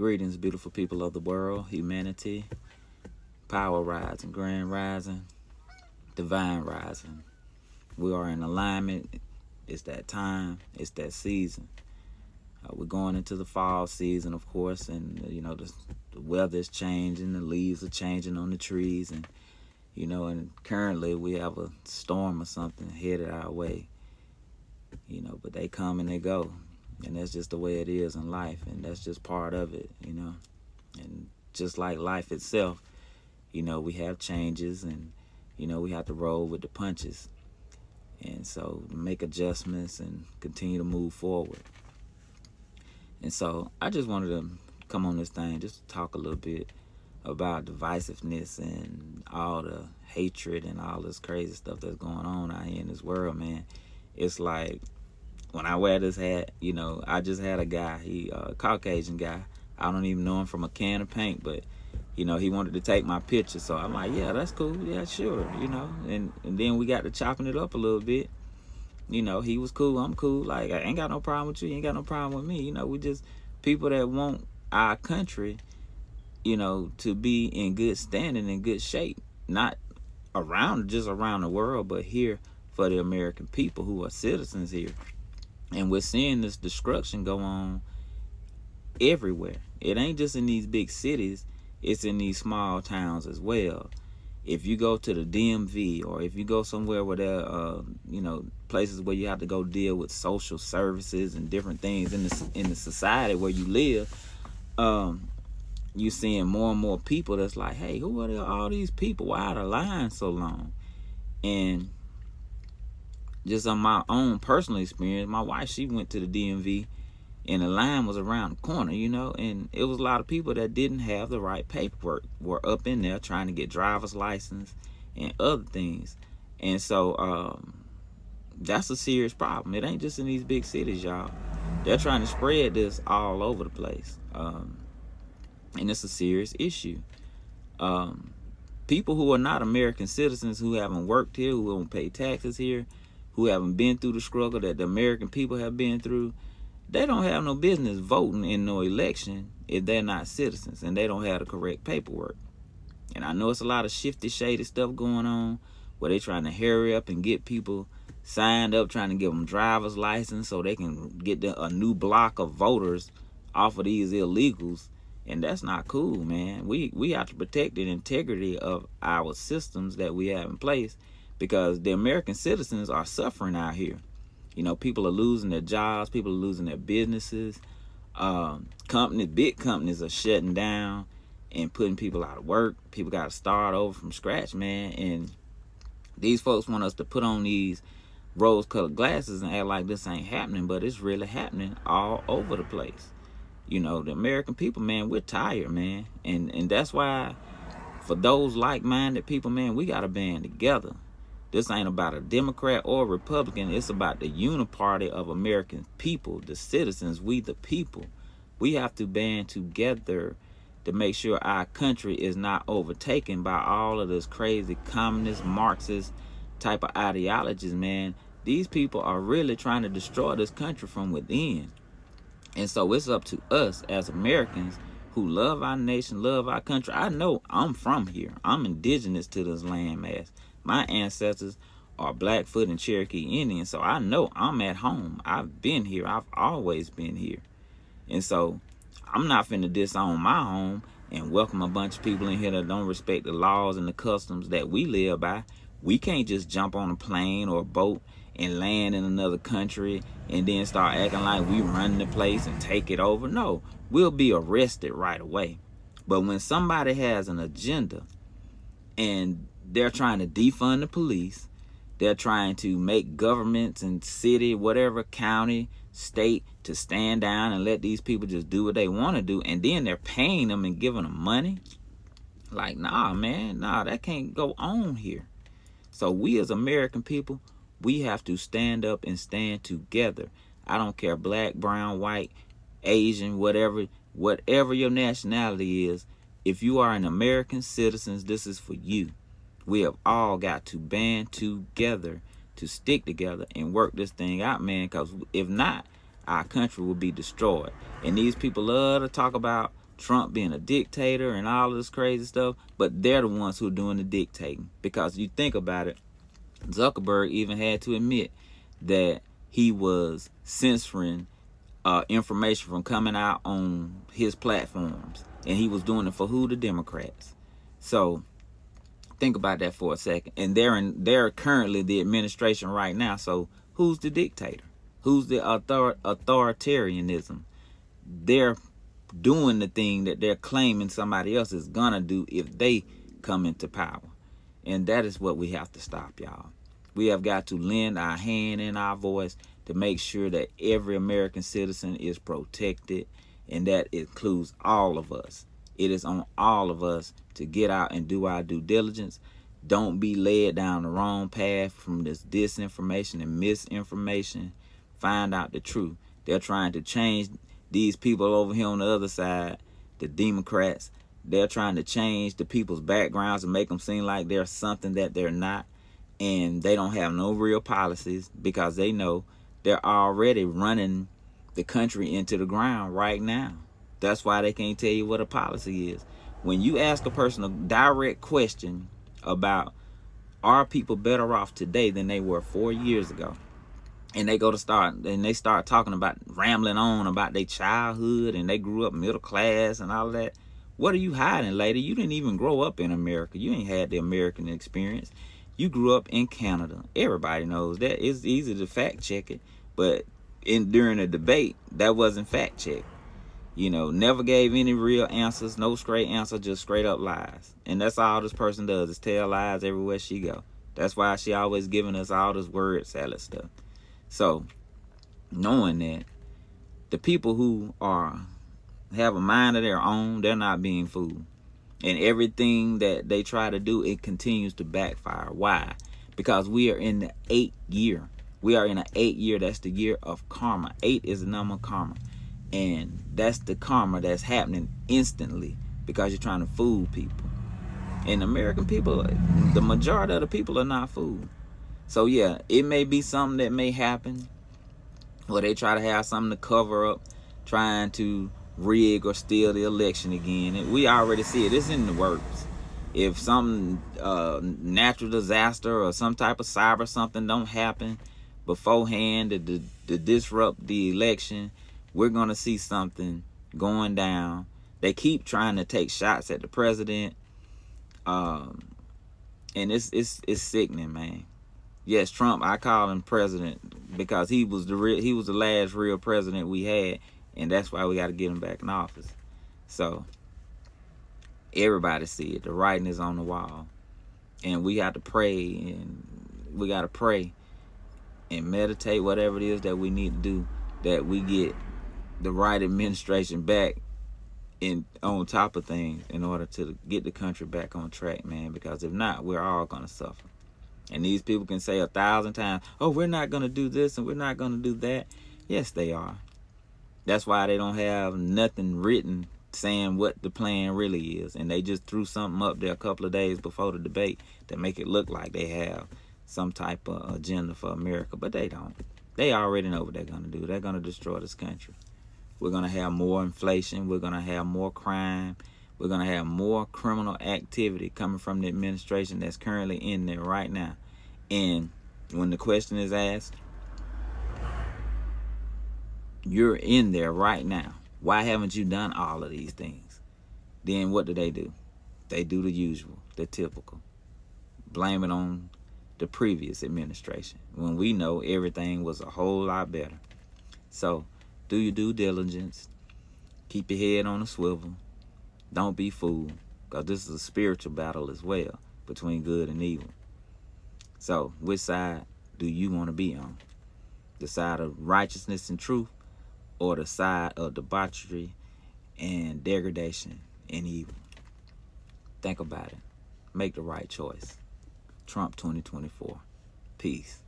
Greetings, beautiful people of the world, humanity, power rising, grand rising, divine rising. We are in alignment. It's that time. It's that season. We're going into the fall season, of course, and the weather is changing. The leaves are changing on the trees, and and currently we have a storm or something headed our way. But they come and they go, and that's just the way it is in life, and that's just part of it. And just like life itself, we have changes, and we have to roll with the punches, and so make adjustments and continue to move forward. And so I just wanted to come on this thing just to talk a little bit about divisiveness and all the hatred and all this crazy stuff that's going on out here in this world, man. It's like when I wear this hat, I just had a guy, he a Caucasian guy. I don't even know him from a can of paint, but he wanted to take my picture. So I'm like, yeah, that's cool. Yeah, sure. And then we got to chopping it up a little bit. He was cool. I'm cool. Like, I ain't got no problem with you. You ain't got no problem with me. We just people that want our country, to be in good standing, in good shape. Not just around the world, but here for the American people who are citizens here. And we're seeing this destruction go on everywhere. It ain't just in these big cities. It's in these small towns as well. If you go to the DMV, or if you go somewhere where there are, places where you have to go deal with social services and different things in the society where you live, you're seeing more and more people that's like, hey, who are all these people? Why are the lines so long? And just on my own personal experience, my wife, she went to the DMV, and the line was around the corner, and it was a lot of people that didn't have the right paperwork, were up in there trying to get driver's license and other things. And so that's a serious problem. It ain't just in these big cities, y'all. They're trying to spread this all over the place. And it's a serious issue. People who are not American citizens, who haven't worked here, who don't pay taxes here, who haven't been through the struggle that the American people have been through, they don't have no business voting in no election if they're not citizens and they don't have the correct paperwork. And I know it's a lot of shifty, shady stuff going on where they're trying to hurry up and get people signed up, trying to give them driver's license so they can get a new block of voters off of these illegals. And that's not cool, man. We have to protect the integrity of our systems that we have in place, because the American citizens are suffering out here. People are losing their jobs. People are losing their businesses. Big companies are shutting down and putting people out of work. People got to start over from scratch, man. And these folks want us to put on these rose-colored glasses and act like this ain't happening, but it's really happening all over the place. The American people, man, we're tired, man. And that's why, for those like-minded people, man, we got to band together. This ain't about a Democrat or a Republican. It's about the uniparty of American people, the citizens, we the people. We have to band together to make sure our country is not overtaken by all of this crazy communist, Marxist type of ideologies, man. These people are really trying to destroy this country from within. And so it's up to us as Americans who love our nation, love our country. I know I'm from here. I'm indigenous to this landmass. My ancestors are Blackfoot and Cherokee Indian, so I know I'm at home. I've been here. I've always been here. And so I'm not finna disown my home and welcome a bunch of people in here that don't respect the laws and the customs that we live by. We can't just jump on a plane or a boat and land in another country and then start acting like we run the place and take it over. No, we'll be arrested right away. But when somebody has an agenda and they're trying to defund the police, they're trying to make governments and city, whatever, county, state, to stand down and let these people just do what they want to do, and then they're paying them and giving them money. Like, nah, man, that can't go on here. So we as American people, we have to stand up and stand together. I don't care, black, brown, white, Asian, whatever your nationality is. If you are an American citizen, this is for you. We have all got to band together, to stick together and work this thing out, man, because if not, our country will be destroyed. And these people love to talk about Trump being a dictator and all of this crazy stuff, but they're the ones who are doing the dictating. Because you think about it, Zuckerberg even had to admit that he was censoring information from coming out on his platforms, and he was doing it for who? The Democrats. So think about that for a second. And they're currently the administration right now. So who's the dictator? Who's the authoritarianism? They're doing the thing that they're claiming somebody else is gonna do if they come into power. And that is what we have to stop, y'all. We have got to lend our hand and our voice to make sure that every American citizen is protected, and that includes all of us. It is on all of us to get out and do our due diligence. Don't be led down the wrong path from this disinformation and misinformation. Find out the truth. They're trying to change these people over here on the other side, the Democrats. They're trying to change the people's backgrounds and make them seem like they're something that they're not. And they don't have no real policies because they know they're already running the country into the ground right now. That's why they can't tell you what a policy is. When you ask a person a direct question about, are people better off today than they were 4 years ago? And they start talking about, rambling on about their childhood, and they grew up middle class and all of that. What are you hiding, lady? You didn't even grow up in America. You ain't had the American experience. You grew up in Canada. Everybody knows that. It's easy to fact check it, but during a debate, that wasn't fact checked. Never gave any real answers, no straight answer, just straight up lies. And that's all this person does, is tell lies everywhere she go. That's why she always giving us all this word salad stuff. So, knowing that, the people who have a mind of their own, they're not being fooled. And everything that they try to do, it continues to backfire. Why? Because we are in the 8th year. We are in an 8th year. That's the year of karma. 8 is the number of karma. And that's the karma that's happening instantly because you're trying to fool people. And American people, the majority of the people are not fooled. So yeah, it may be something that may happen where they try to have something to cover up, trying to rig or steal the election again. And we already see it. It's in the works. If some natural disaster or some type of cyber something don't happen beforehand to disrupt the election, we're going to see something going down. They keep trying to take shots at the president. And it's sickening, man. Yes, Trump, I call him president because he was the last real president we had, and that's why we got to get him back in office. So everybody see it. The writing is on the wall, and we got to pray, and we got to pray and meditate, whatever it is that we need to do, that we get the right administration back on top of things in order to get the country back on track, man. Because if not, we're all going to suffer. And these people can say 1,000 times, oh, we're not going to do this and we're not going to do that. Yes, they are. That's why they don't have nothing written saying what the plan really is. And they just threw something up there a couple of days before the debate to make it look like they have some type of agenda for America. But they don't. They already know what they're going to do. They're going to destroy this country. We're going to have more inflation. We're going to have more crime. We're going to have more criminal activity coming from the administration that's currently in there right now. And when the question is asked, you're in there right now. Why haven't you done all of these things? Then what do? They do the usual, the typical. Blame it on the previous administration when we know everything was a whole lot better. So do your due diligence. Keep your head on a swivel. Don't be fooled, because this is a spiritual battle as well between good and evil. So which side do you want to be on? The side of righteousness and truth, or the side of debauchery and degradation and evil? Think about it. Make the right choice. Trump 2024. Peace.